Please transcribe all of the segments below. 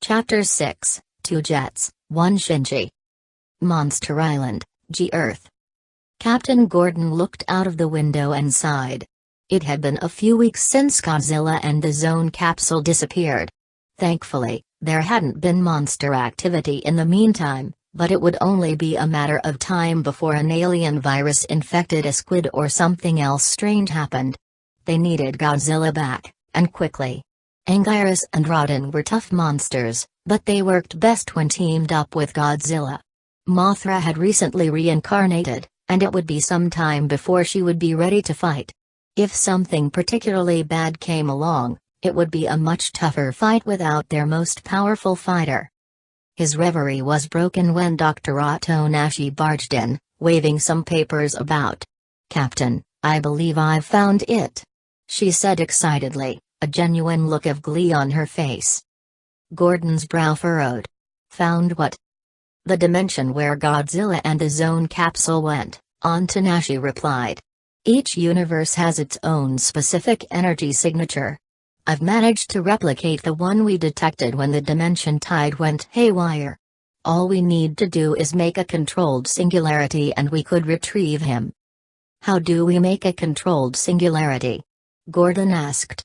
Chapter 6, 2 Jets, 1 Shinji. Monster Island, G-Earth. Captain Gordon looked out of the window and sighed. It had been a few weeks since Godzilla and the Zone capsule disappeared. Thankfully, there hadn't been monster activity in the meantime, but it would only be a matter of time before an alien virus infected a squid or something else strange happened. They needed Godzilla back, and quickly. Anguirus and Rodin were tough monsters, but they worked best when teamed up with Godzilla. Mothra had recently reincarnated, and it would be some time before she would be ready to fight. If something particularly bad came along, it would be a much tougher fight without their most powerful fighter. His reverie was broken when Dr. Otonashi barged in, waving some papers about. "Captain, I believe I've found it," she said excitedly, a genuine look of glee on her face. Gordon's brow furrowed. "Found what?" "The dimension where Godzilla and the Zone capsule went," Otonashi replied. "Each universe has its own specific energy signature. I've managed to replicate the one we detected when the dimension tide went haywire. All we need to do is make a controlled singularity and we could retrieve him." "How do we make a controlled singularity?" Gordon asked.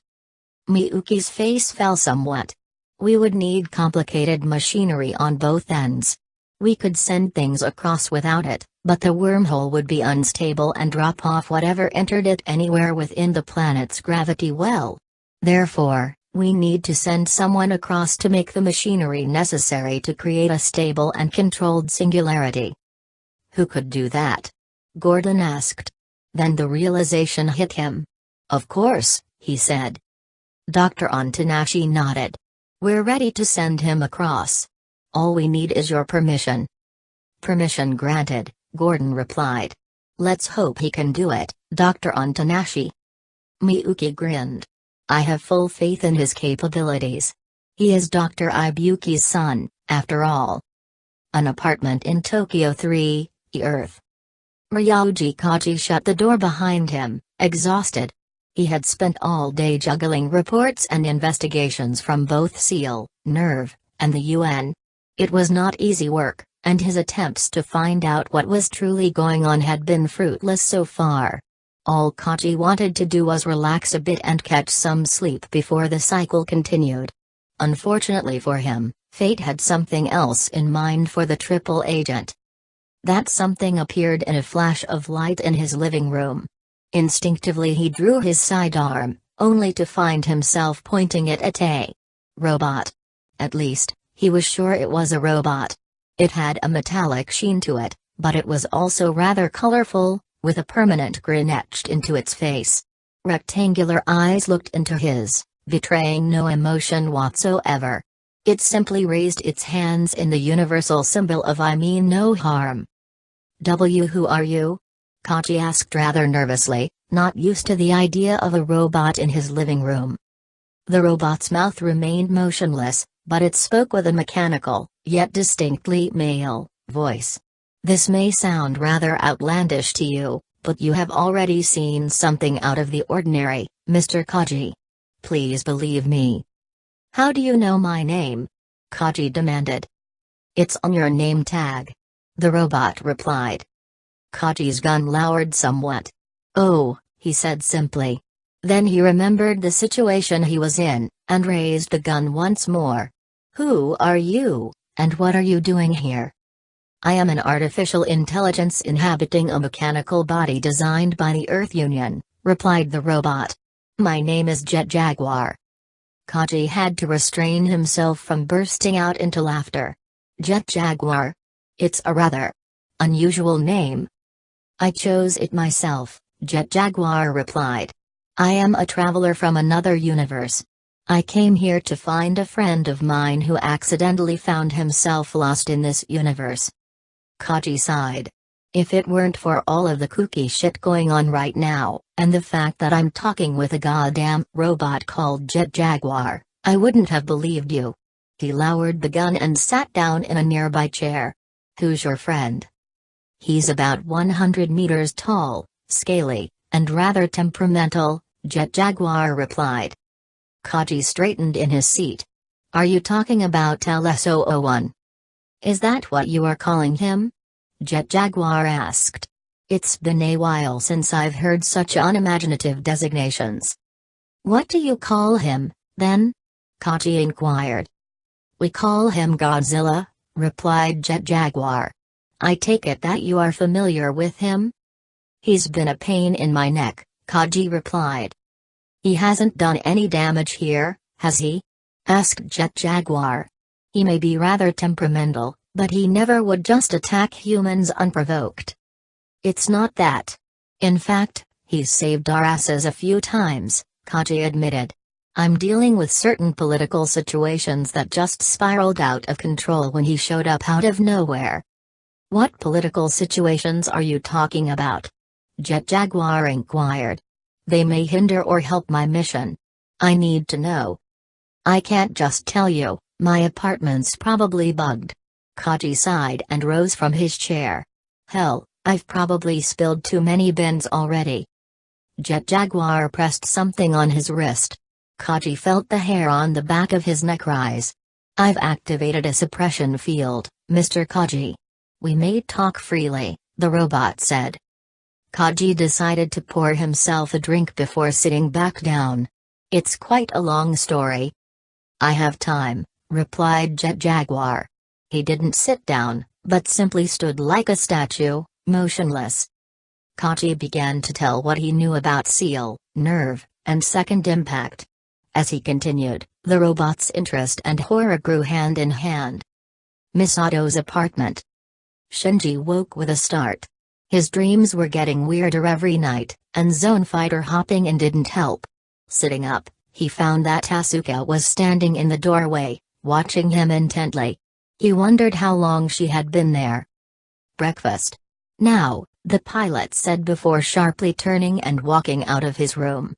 Miyuki's face fell somewhat. "We would need complicated machinery on both ends. We could send things across without it, but the wormhole would be unstable and drop off whatever entered it anywhere within the planet's gravity well. Therefore, we need to send someone across to make the machinery necessary to create a stable and controlled singularity." "Who could do that?" Gordon asked. Then the realization hit him. "Of course," he said. Dr. Otonashi nodded. "We're ready to send him across. All we need is your permission." "Permission granted," Gordon replied. "Let's hope he can do it, Dr. Otonashi." Miyuki grinned. "I have full faith in his capabilities. He is Dr. Ibuki's son, after all." An apartment in Tokyo 3, Earth. Ryuji Kaji shut the door behind him, exhausted. He had spent all day juggling reports and investigations from both SEAL, NERV, and the UN. It was not easy work, and his attempts to find out what was truly going on had been fruitless so far. All Kaji wanted to do was relax a bit and catch some sleep before the cycle continued. Unfortunately for him, fate had something else in mind for the triple agent. That something appeared in a flash of light in his living room. Instinctively he drew his sidearm, only to find himself pointing it at a robot. At least, he was sure it was a robot. It had a metallic sheen to it, but it was also rather colorful, with a permanent grin etched into its face. Rectangular eyes looked into his, betraying no emotion whatsoever. It simply raised its hands in the universal symbol of "I mean no harm." "Who are you?" Kaji asked rather nervously, not used to the idea of a robot in his living room. The robot's mouth remained motionless, but it spoke with a mechanical, yet distinctly male, voice. "This may sound rather outlandish to you, but you have already seen something out of the ordinary, Mr. Kaji. Please believe me." "How do you know my name?" Kaji demanded. "It's on your name tag," the robot replied. Kaji's gun lowered somewhat. "Oh," he said simply. Then he remembered the situation he was in, and raised the gun once more. "Who are you, and what are you doing here?" "I am an artificial intelligence inhabiting a mechanical body designed by the Earth Union," replied the robot. "My name is Jet Jaguar." Kaji had to restrain himself from bursting out into laughter. "Jet Jaguar? It's a rather unusual name." "I chose it myself," Jet Jaguar replied. "I am a traveler from another universe. I came here to find a friend of mine who accidentally found himself lost in this universe." Kaji sighed. "If it weren't for all of the kooky shit going on right now, and the fact that I'm talking with a goddamn robot called Jet Jaguar, I wouldn't have believed you." He lowered the gun and sat down in a nearby chair. "Who's your friend?" "He's about 100 meters tall, scaly, and rather temperamental," Jet Jaguar replied. Kaji straightened in his seat. Are you talking about LSO01? Is that what you are calling him? Jet Jaguar asked. It's been a while since I've heard such unimaginative designations. What do you call him, then? Kaji inquired. We call him Godzilla, replied Jet Jaguar. I take it that you are familiar with him? He's been a pain in my neck, Kaji replied. He hasn't done any damage here, has he? Asked Jet Jaguar. He may be rather temperamental, but he never would just attack humans unprovoked. It's not that. In fact, he's saved our asses a few times, Kaji admitted. I'm dealing with certain political situations that just spiraled out of control when he showed up out of nowhere. What political situations are you talking about? Jet Jaguar inquired. They may hinder or help my mission. I need to know. I can't just tell you, my apartment's probably bugged. Kaji sighed and rose from his chair. Hell, I've probably spilled too many bins already. Jet Jaguar pressed something on his wrist. Kaji felt the hair on the back of his neck rise. I've activated a suppression field, Mr. Kaji. We may talk freely, the robot said. Kaji decided to pour himself a drink before sitting back down. It's quite a long story. I have time, replied Jet Jaguar. He didn't sit down, but simply stood like a statue, motionless. Kaji began to tell what he knew about Seal, Nerve, and Second Impact. As he continued, the robot's interest and horror grew hand in hand. Misato's apartment. Shinji woke with a start. His dreams were getting weirder every night, and zone fighter hopping in didn't help. Sitting up, he found that Asuka was standing in the doorway, watching him intently. He wondered how long she had been there. Breakfast. Now, the pilot said before sharply turning and walking out of his room.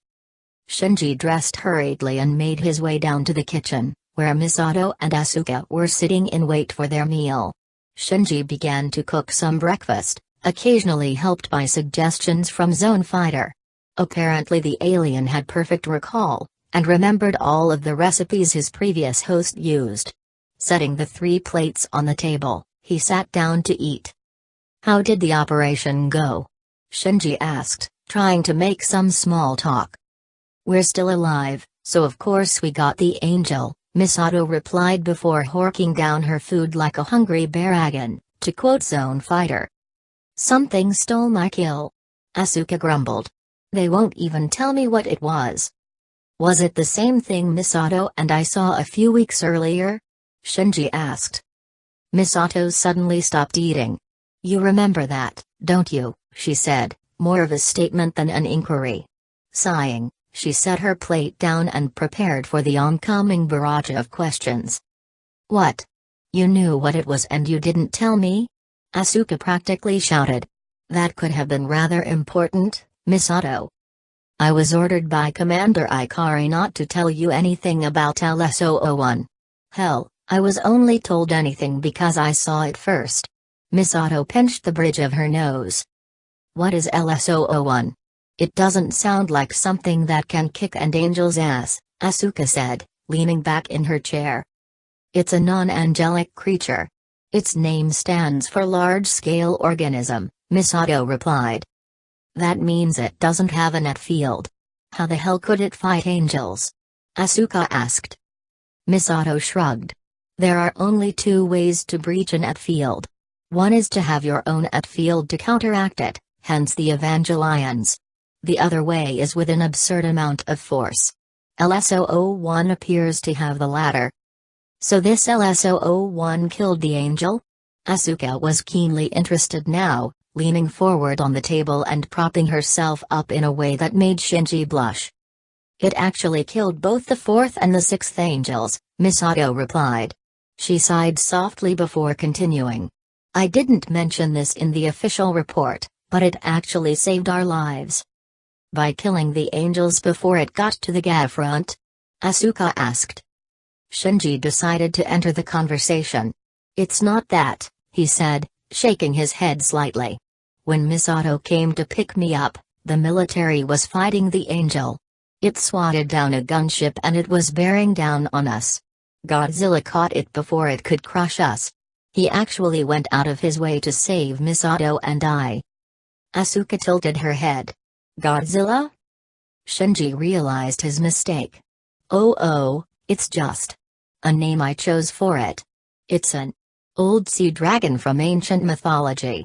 Shinji dressed hurriedly and made his way down to the kitchen, where Misato and Asuka were sitting in wait for their meal. Shinji began to cook some breakfast, occasionally helped by suggestions from Zone Fighter. Apparently the alien had perfect recall, and remembered all of the recipes his previous host used. Setting the 3 plates on the table, he sat down to eat. How did the operation go? Shinji asked, trying to make some small talk. We're still alive, so of course we got the angel, Misato replied before horking down her food like a hungry bear again, to quote Zone Fighter. Something stole my kill. Asuka grumbled. They won't even tell me what it was. Was it the same thing Misato and I saw a few weeks earlier? Shinji asked. Misato suddenly stopped eating. You remember that, don't you? She said, more of a statement than an inquiry. Sighing, she set her plate down and prepared for the oncoming barrage of questions. What? You knew what it was and you didn't tell me? Asuka practically shouted. That could have been rather important, Misato. I was ordered by Commander Ikari not to tell you anything about LSO01. Hell, I was only told anything because I saw it first. Misato pinched the bridge of her nose. What is LSO01? It doesn't sound like something that can kick an angel's ass, Asuka said, leaning back in her chair. It's a non-angelic creature. Its name stands for large-scale organism, Misato replied. That means it doesn't have a net field. How the hell could it fight angels? Asuka asked. Misato shrugged. There are only 2 ways to breach a net field. One is to have your own net field to counteract it, hence the Evangelions. The other way is with an absurd amount of force. LSO01 appears to have the latter. So this LSO01 killed the angel? Asuka was keenly interested now, leaning forward on the table and propping herself up in a way that made Shinji blush. It actually killed both the 4th and the 6th angels, Misato replied. She sighed softly before continuing. I didn't mention this in the official report, but it actually saved our lives. By killing the angels before it got to the Gav front? Asuka asked. Shinji decided to enter the conversation. It's not that, he said, shaking his head slightly. When Misato came to pick me up, the military was fighting the angel. It swatted down a gunship and it was bearing down on us. Godzilla caught it before it could crush us. He actually went out of his way to save Misato and I." Asuka tilted her head. "Godzilla?" Shinji realized his mistake. Oh, it's just a name I chose for it. It's an old sea dragon from ancient mythology."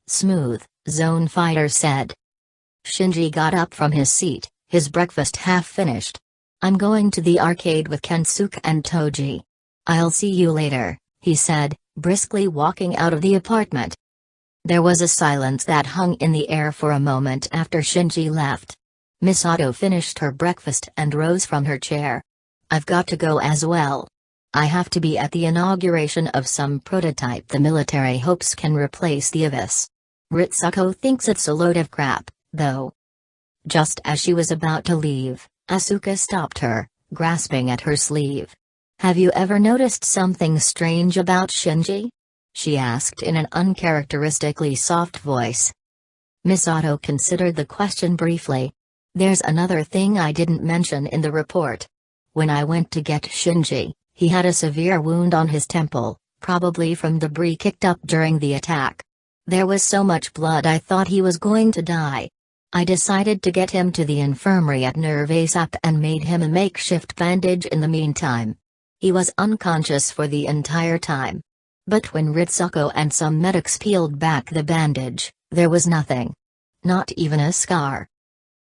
"Smooth," Zone Fighter said. Shinji got up from his seat, his breakfast half finished. "I'm going to the arcade with Kensuke and Toji. I'll see you later," he said, briskly walking out of the apartment. There was a silence that hung in the air for a moment after Shinji left. Misato finished her breakfast and rose from her chair. "I've got to go as well. I have to be at the inauguration of some prototype the military hopes can replace the Avis. Ritsuko thinks it's a load of crap, though." Just as she was about to leave, Asuka stopped her, grasping at her sleeve. "Have you ever noticed something strange about Shinji?" she asked in an uncharacteristically soft voice. Misato considered the question briefly. "There's another thing I didn't mention in the report. When I went to get Shinji, he had a severe wound on his temple, probably from debris kicked up during the attack. There was so much blood I thought he was going to die. I decided to get him to the infirmary at Nerve ASAP and made him a makeshift bandage in the meantime. He was unconscious for the entire time. But when Ritsuko and some medics peeled back the bandage, there was nothing. Not even a scar."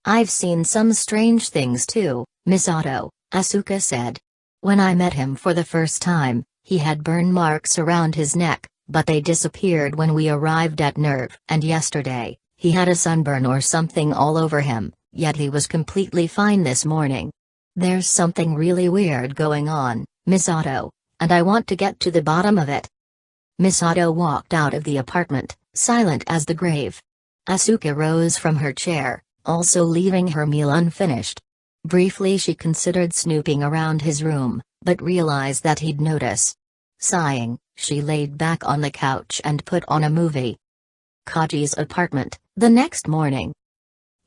"I've seen some strange things too, Misato," Asuka said. "When I met him for the first time, he had burn marks around his neck, but they disappeared when we arrived at Nerve. And yesterday, he had a sunburn or something all over him, yet he was completely fine this morning. There's something really weird going on, Misato, and I want to get to the bottom of it." Misato walked out of the apartment, silent as the grave. Asuka rose from her chair, also leaving her meal unfinished. Briefly she considered snooping around his room, but realized that he'd notice. Sighing, she laid back on the couch and put on a movie. Kaji's apartment, the next morning.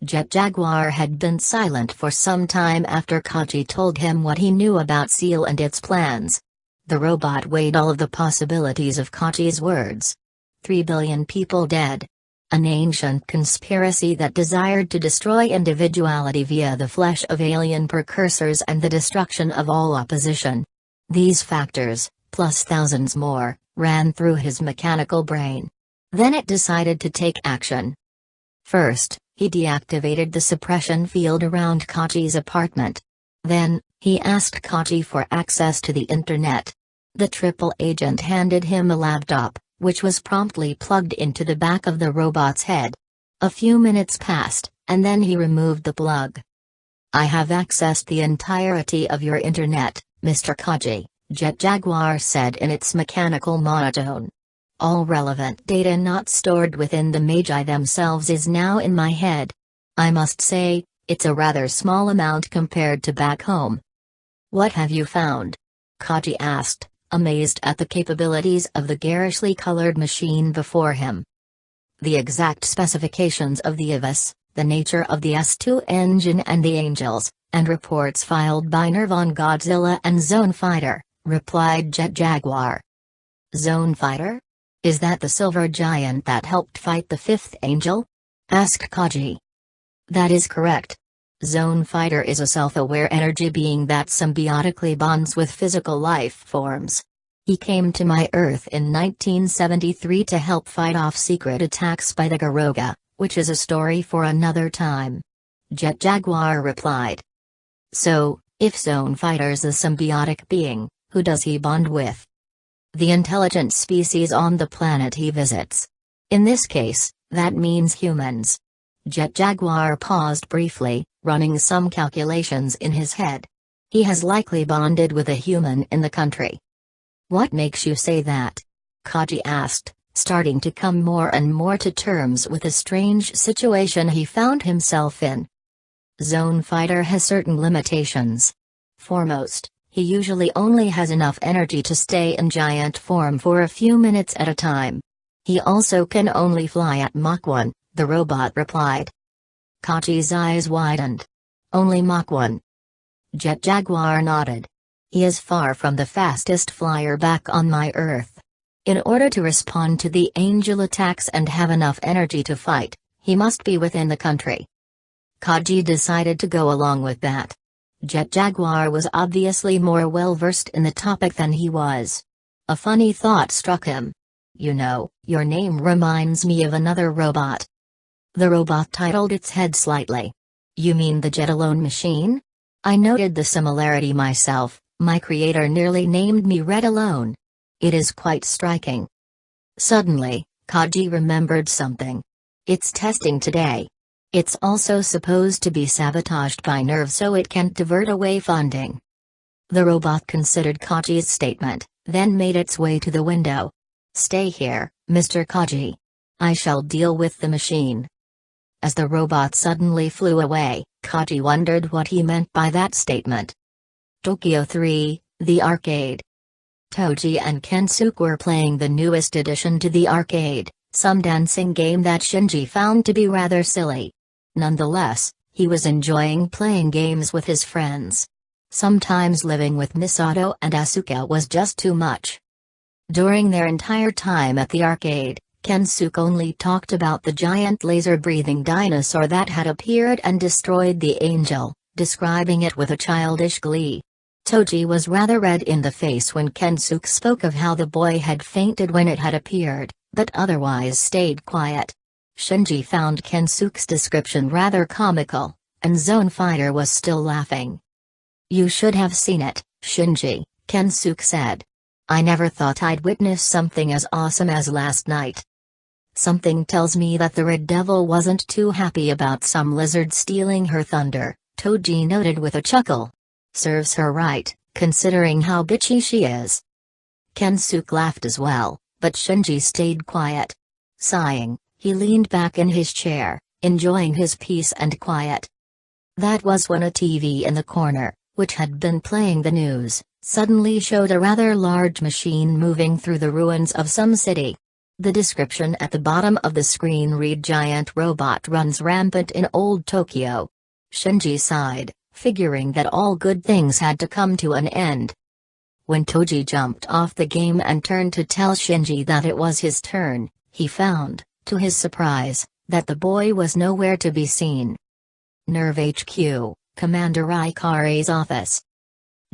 Jet Jaguar had been silent for some time after Kaji told him what he knew about SEAL and its plans. The robot weighed all of the possibilities of Kaji's words. 3 billion people dead. An ancient conspiracy that desired to destroy individuality via the flesh of alien precursors and the destruction of all opposition. These factors, plus thousands more, ran through his mechanical brain. Then it decided to take action. First, he deactivated the suppression field around Kaji's apartment. Then, he asked Kaji for access to the internet. The triple agent handed him a laptop, which was promptly plugged into the back of the robot's head. A few minutes passed, and then he removed the plug. "I have accessed the entirety of your internet, Mr. Kaji," Jet Jaguar said in its mechanical monotone. "All relevant data not stored within the Magi themselves is now in my head. I must say, it's a rather small amount compared to back home." "What have you found?" Kaji asked, amazed at the capabilities of the garishly colored machine before him. "The exact specifications of the Avis, the nature of the S2 engine and the Angels, and reports filed by Nerve on Godzilla and Zone Fighter," replied Jet Jaguar. "Zone Fighter? Is that the silver giant that helped fight the fifth angel?" asked Kaji. "That is correct. Zone Fighter is a self-aware energy being that symbiotically bonds with physical life forms. He came to my Earth in 1973 to help fight off secret attacks by the Garoga, which is a story for another time," Jet Jaguar replied. "So, if Zone Fighter's a symbiotic being, who does he bond with?" "The intelligent species on the planet he visits. In this case, that means humans." Jet Jaguar paused briefly, running some calculations in his head. "He has likely bonded with a human in the country." "What makes you say that?" Kaji asked, starting to come more and more to terms with the strange situation he found himself in. "Zone Fighter has certain limitations. Foremost, he usually only has enough energy to stay in giant form for a few minutes at a time. He also can only fly at Mach 1, the robot replied. Kaji's eyes widened. "Only Mach 1?" Jet Jaguar nodded. He is far from the fastest flyer back on my Earth. In order to respond to the angel attacks and have enough energy to fight, he must be within the country. Kaji decided to go along with that. Jet Jaguar was obviously more well-versed in the topic than he was. A funny thought struck him. You know, your name reminds me of another robot. The robot titled its head slightly. You mean the Jet Alone machine? I noted the similarity myself. My creator nearly named me Red Alone. It is quite striking. Suddenly, Kaji remembered something. It's testing today. It's also supposed to be sabotaged by nerves so it can't divert away funding. The robot considered Kaji's statement, then made its way to the window. Stay here, Mr. Kaji. I shall deal with the machine. As the robot suddenly flew away, Kaji wondered what he meant by that statement. Tokyo 3, the arcade. Toji and Kensuke were playing the newest addition to the arcade, some dancing game that Shinji found to be rather silly. Nonetheless, he was enjoying playing games with his friends. Sometimes living with Misato and Asuka was just too much. During their entire time at the arcade, Kensuke only talked about the giant laser-breathing dinosaur that had appeared and destroyed the angel, describing it with a childish glee. Toji was rather red in the face when Kensuke spoke of how the boy had fainted when it had appeared, but otherwise stayed quiet. Shinji found Kensuke's description rather comical, and Zone Fighter was still laughing. You should have seen it, Shinji, Kensuke said. I never thought I'd witness something as awesome as last night. Something tells me that the Red Devil wasn't too happy about some lizard stealing her thunder, Toji noted with a chuckle. Serves her right, considering how bitchy she is. Kensuke laughed as well, but Shinji stayed quiet. Sighing, he leaned back in his chair, enjoying his peace and quiet. That was when a TV in the corner, which had been playing the news, suddenly showed a rather large machine moving through the ruins of some city. The description at the bottom of the screen read Giant robot runs rampant in old Tokyo. Shinji sighed, figuring that all good things had to come to an end. When Toji jumped off the game and turned to tell Shinji that it was his turn, he found, to his surprise, that the boy was nowhere to be seen. Nerve HQ, Commander Ikari's office.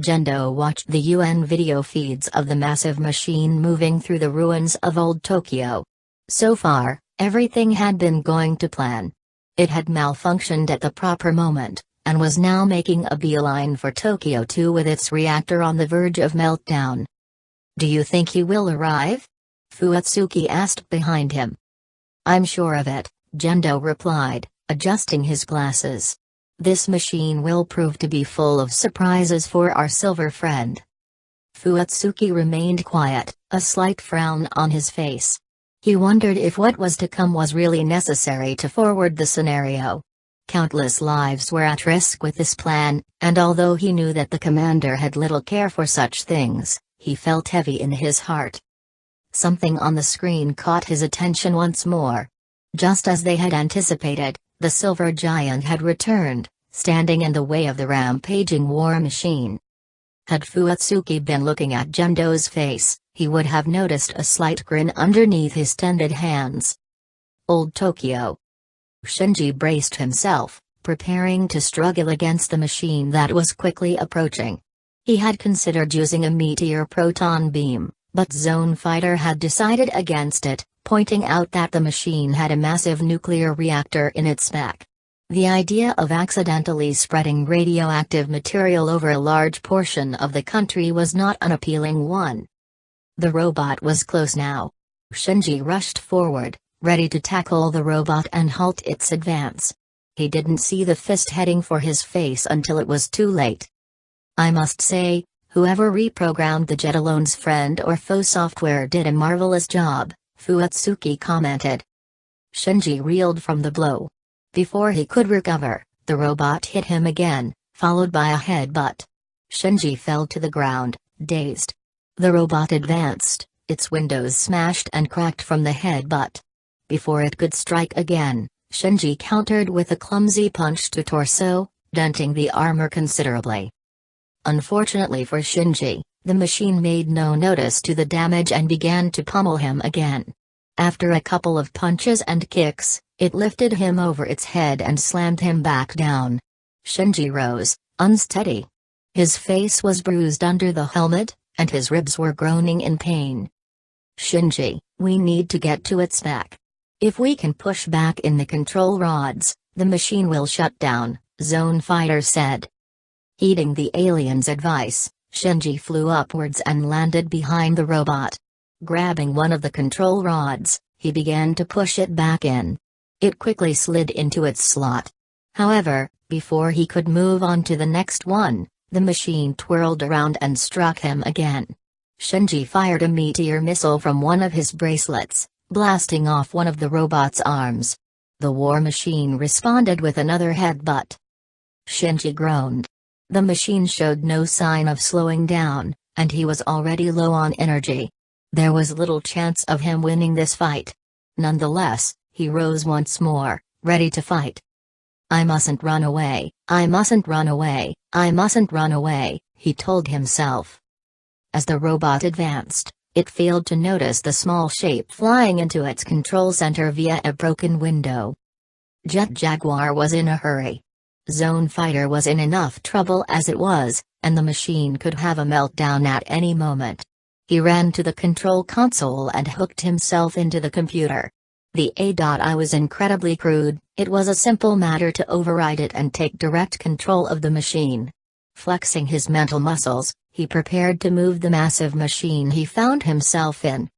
Gendo watched the UN video feeds of the massive machine moving through the ruins of old Tokyo. So far, everything had been going to plan. It had malfunctioned at the proper moment, and was now making a beeline for Tokyo 2 with its reactor on the verge of meltdown. Do you think he will arrive? Fuatsuki asked behind him. I'm sure of it, Gendo replied, adjusting his glasses. This machine will prove to be full of surprises for our silver friend. Fuatsuki remained quiet, a slight frown on his face. He wondered if what was to come was really necessary to forward the scenario. Countless lives were at risk with this plan, and although he knew that the commander had little care for such things, he felt heavy in his heart. Something on the screen caught his attention once more. Just as they had anticipated, the silver giant had returned, standing in the way of the rampaging war machine. Had Fuatsuki been looking at Gendo's face, he would have noticed a slight grin underneath his tended hands. Old Tokyo. Shinji braced himself, preparing to struggle against the machine that was quickly approaching. He had considered using a meteor proton beam, but Zone Fighter had decided against it, pointing out that the machine had a massive nuclear reactor in its back. The idea of accidentally spreading radioactive material over a large portion of the country was not an appealing one. The robot was close now. Shinji rushed forward, ready to tackle the robot and halt its advance. He didn't see the fist heading for his face until it was too late. I must say, whoever reprogrammed the Jet Alone's friend or foe software did a marvelous job, Fuatsuki commented. Shinji reeled from the blow. Before he could recover, the robot hit him again, followed by a headbutt. Shinji fell to the ground, dazed. The robot advanced, its windows smashed and cracked from the headbutt. Before it could strike again, Shinji countered with a clumsy punch to torso, denting the armor considerably. Unfortunately for Shinji, the machine made no notice to the damage and began to pummel him again. After a couple of punches and kicks, it lifted him over its head and slammed him back down. Shinji rose, unsteady. His face was bruised under the helmet, and his ribs were groaning in pain. "Shinji, we need to get to its back. If we can push back in the control rods, the machine will shut down," Zone Fighter said. Heeding the alien's advice, Shinji flew upwards and landed behind the robot. Grabbing one of the control rods, he began to push it back in. It quickly slid into its slot. However, before he could move on to the next one, the machine twirled around and struck him again. Shinji fired a meteor missile from one of his bracelets, blasting off one of the robot's arms. The war machine responded with another headbutt. Shinji groaned. The machine showed no sign of slowing down, and he was already low on energy. There was little chance of him winning this fight. Nonetheless, he rose once more, ready to fight. "I mustn't run away, I mustn't run away, I mustn't run away," he told himself. As the robot advanced, it failed to notice the small shape flying into its control center via a broken window. Jet Jaguar was in a hurry. Zone Fighter was in enough trouble as it was, and the machine could have a meltdown at any moment. He ran to the control console and hooked himself into the computer. The AI was incredibly crude, it was a simple matter to override it and take direct control of the machine. Flexing his mental muscles, he prepared to move the massive machine he found himself in.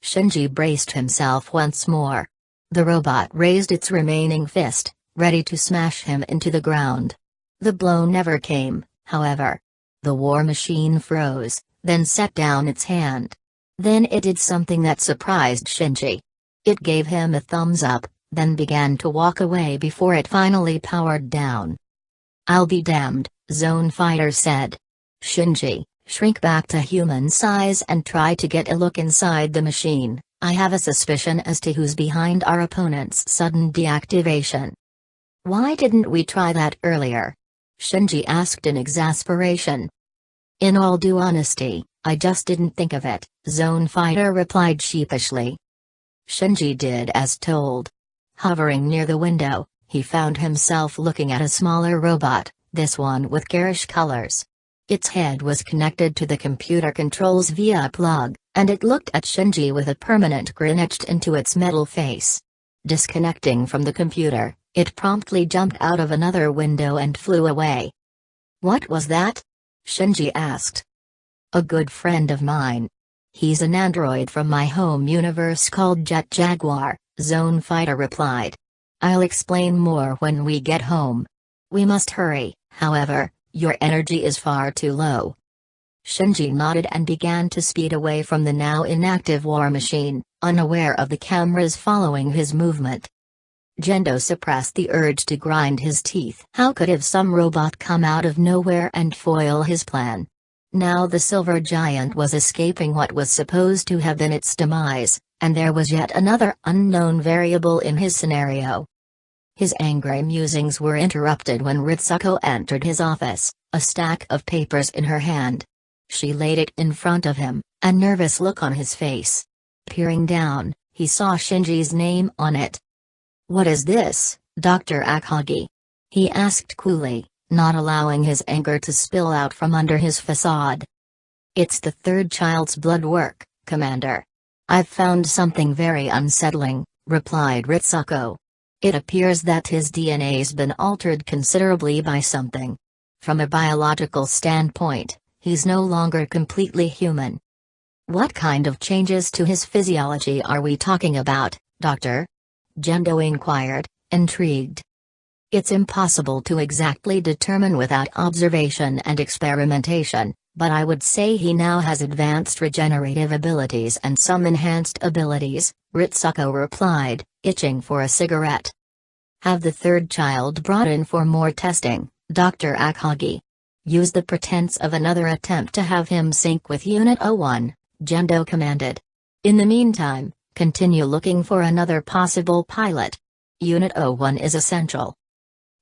Shinji braced himself once more. The robot raised its remaining fist, ready to smash him into the ground. The blow never came, however. The war machine froze, then set down its hand. Then it did something that surprised Shinji. It gave him a thumbs up, then began to walk away before it finally powered down. "I'll be damned," Zone Fighter said. "Shinji, shrink back to human size and try to get a look inside the machine. I have a suspicion as to who's behind our opponent's sudden deactivation." "Why didn't we try that earlier?" Shinji asked in exasperation. "In all due honesty, I just didn't think of it," Zone Fighter replied sheepishly. Shinji did as told. Hovering near the window, he found himself looking at a smaller robot, this one with garish colors. Its head was connected to the computer controls via a plug, and it looked at Shinji with a permanent grin etched into its metal face. Disconnecting from the computer, it promptly jumped out of another window and flew away. "What was that?" Shinji asked. "A good friend of mine. He's an android from my home universe called Jet Jaguar," Zone Fighter replied. "I'll explain more when we get home. We must hurry, however, your energy is far too low." Shinji nodded and began to speed away from the now inactive war machine, unaware of the cameras following his movement. Gendo suppressed the urge to grind his teeth. How could have some robot come out of nowhere and foil his plan? Now the silver giant was escaping what was supposed to have been its demise, and there was yet another unknown variable in his scenario. His angry musings were interrupted when Ritsuko entered his office, a stack of papers in her hand. She laid it in front of him, a nervous look on his face. Peering down, he saw Shinji's name on it. "What is this, Dr. Akagi?" he asked coolly, not allowing his anger to spill out from under his facade. "It's the third child's blood work, Commander. I've found something very unsettling," replied Ritsuko. "It appears that his DNA's been altered considerably by something. From a biological standpoint, he's no longer completely human." "What kind of changes to his physiology are we talking about, Doctor?" Gendo inquired, intrigued. "It's impossible to exactly determine without observation and experimentation, but I would say he now has advanced regenerative abilities and some enhanced abilities," Ritsuko replied, itching for a cigarette. "Have the third child brought in for more testing, Dr. Akagi. Use the pretense of another attempt to have him sync with Unit 01, Gendo commanded. In the meantime, continue looking for another possible pilot. Unit 01 is essential."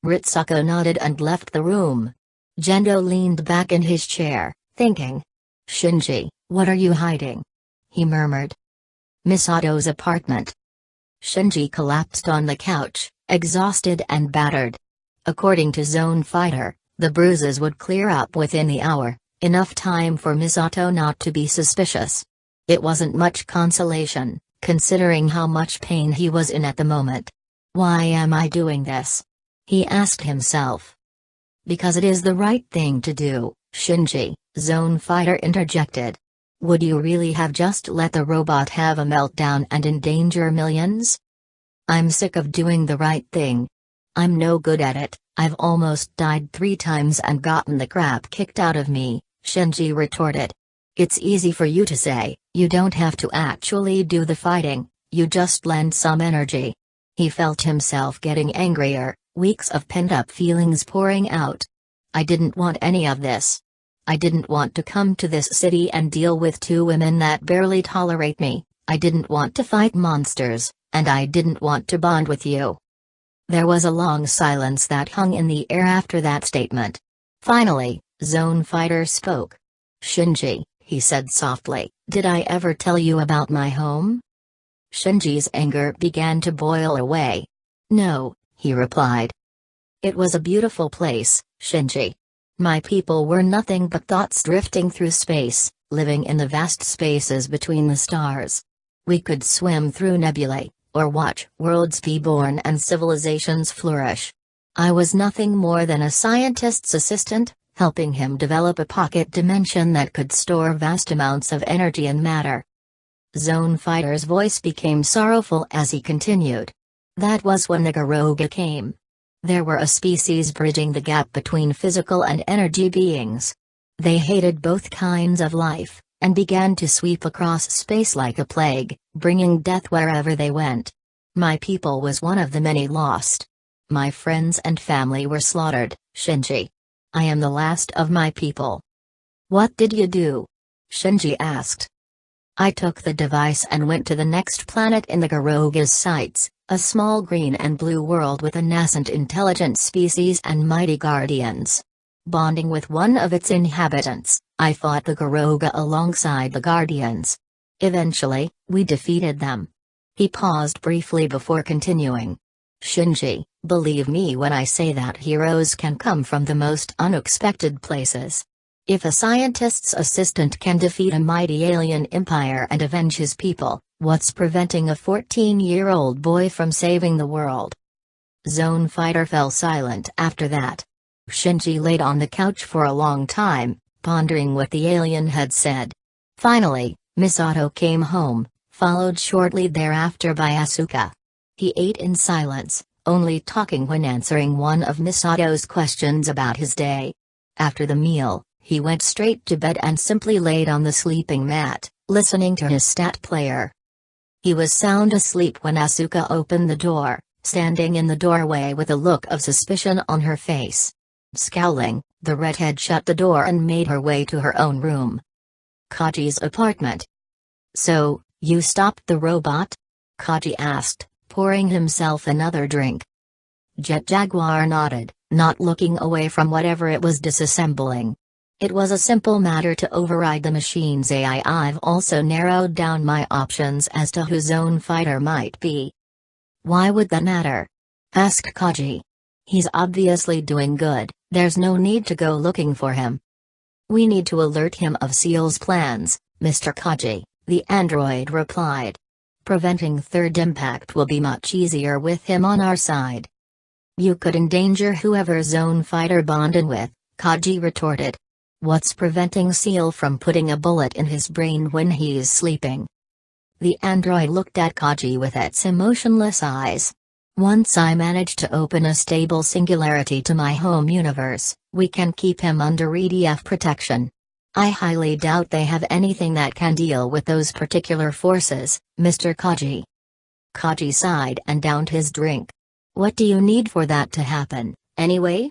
Ritsuko nodded and left the room. Gendo leaned back in his chair, thinking. Shinji, what are you hiding? He murmured. Misato's apartment. Shinji collapsed on the couch, exhausted and battered. According to Zone Fighter, the bruises would clear up within the hour, enough time for Misato not to be suspicious. It wasn't much consolation, considering how much pain he was in at the moment. Why am I doing this? He asked himself. Because it is the right thing to do, Shinji, Zone Fighter interjected. Would you really have just let the robot have a meltdown and endanger millions? I'm sick of doing the right thing. I'm no good at it. I've almost died 3 times and gotten the crap kicked out of me, Shinji retorted. It's easy for you to say, you don't have to actually do the fighting, you just lend some energy. He felt himself getting angrier, weeks of pent-up feelings pouring out. I didn't want any of this. I didn't want to come to this city and deal with 2 women that barely tolerate me, I didn't want to fight monsters, and I didn't want to bond with you. There was a long silence that hung in the air after that statement. Finally, Zone Fighter spoke. Shinji, he said softly, did I ever tell you about my home? Shinji's anger began to boil away. No, he replied. It was a beautiful place, Shinji. My people were nothing but thoughts drifting through space, living in the vast spaces between the stars. We could swim through nebulae, or watch worlds be born and civilizations flourish. I was nothing more than a scientist's assistant, helping him develop a pocket dimension that could store vast amounts of energy and matter. Zone Fighter's voice became sorrowful as he continued. That was when the Garoga came. There were a species bridging the gap between physical and energy beings. They hated both kinds of life, and began to sweep across space like a plague, bringing death wherever they went. My people was one of the many lost. My friends and family were slaughtered, Shinji. I am the last of my people. What did you do? Shinji asked. I took the device and went to the next planet in the Garoga's sights, a small green and blue world with a nascent intelligent species and mighty guardians. Bonding with one of its inhabitants, I fought the Garoga alongside the guardians. Eventually, we defeated them. He paused briefly before continuing. Shinji, believe me when I say that heroes can come from the most unexpected places. If a scientist's assistant can defeat a mighty alien empire and avenge his people, what's preventing a 14-year-old boy from saving the world? Zone Fighter fell silent after that. Shinji laid on the couch for a long time, pondering what the alien had said. Finally, Misato came home, followed shortly thereafter by Asuka. He ate in silence, only talking when answering one of Misato's questions about his day. After the meal, he went straight to bed and simply laid on the sleeping mat, listening to his stat player. He was sound asleep when Asuka opened the door, standing in the doorway with a look of suspicion on her face. Scowling, the redhead shut the door and made her way to her own room. Kaji's apartment. So, you stopped the robot? Kaji asked, pouring himself another drink. Jet Jaguar nodded, not looking away from whatever it was disassembling. It was a simple matter to override the machine's AI. I've also narrowed down my options as to who Zone Fighter might be. Why would that matter? Asked Kaji. He's obviously doing good, there's no need to go looking for him. We need to alert him of Seal's plans, Mr. Kaji, the android replied. Preventing third impact will be much easier with him on our side. You could endanger whoever Zone Fighter bonded with, Kaji retorted. What's preventing Seal from putting a bullet in his brain when he is sleeping? The android looked at Kaji with its emotionless eyes. Once I manage to open a stable singularity to my home universe, we can keep him under EDF protection. I highly doubt they have anything that can deal with those particular forces, Mr. Kaji. Kaji sighed and downed his drink. What do you need for that to happen, anyway?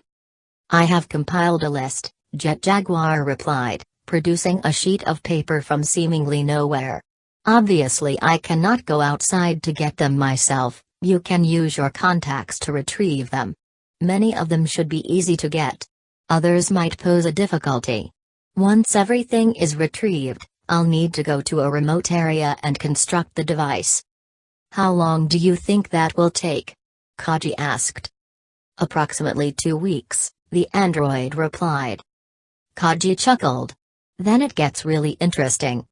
I have compiled a list, Jet Jaguar replied, producing a sheet of paper from seemingly nowhere. Obviously I cannot go outside to get them myself, you can use your contacts to retrieve them. Many of them should be easy to get. Others might pose a difficulty. Once everything is retrieved, I'll need to go to a remote area and construct the device. How long do you think that will take? Kaji asked. Approximately 2 weeks, the android replied. Kaji chuckled. Then it gets really interesting.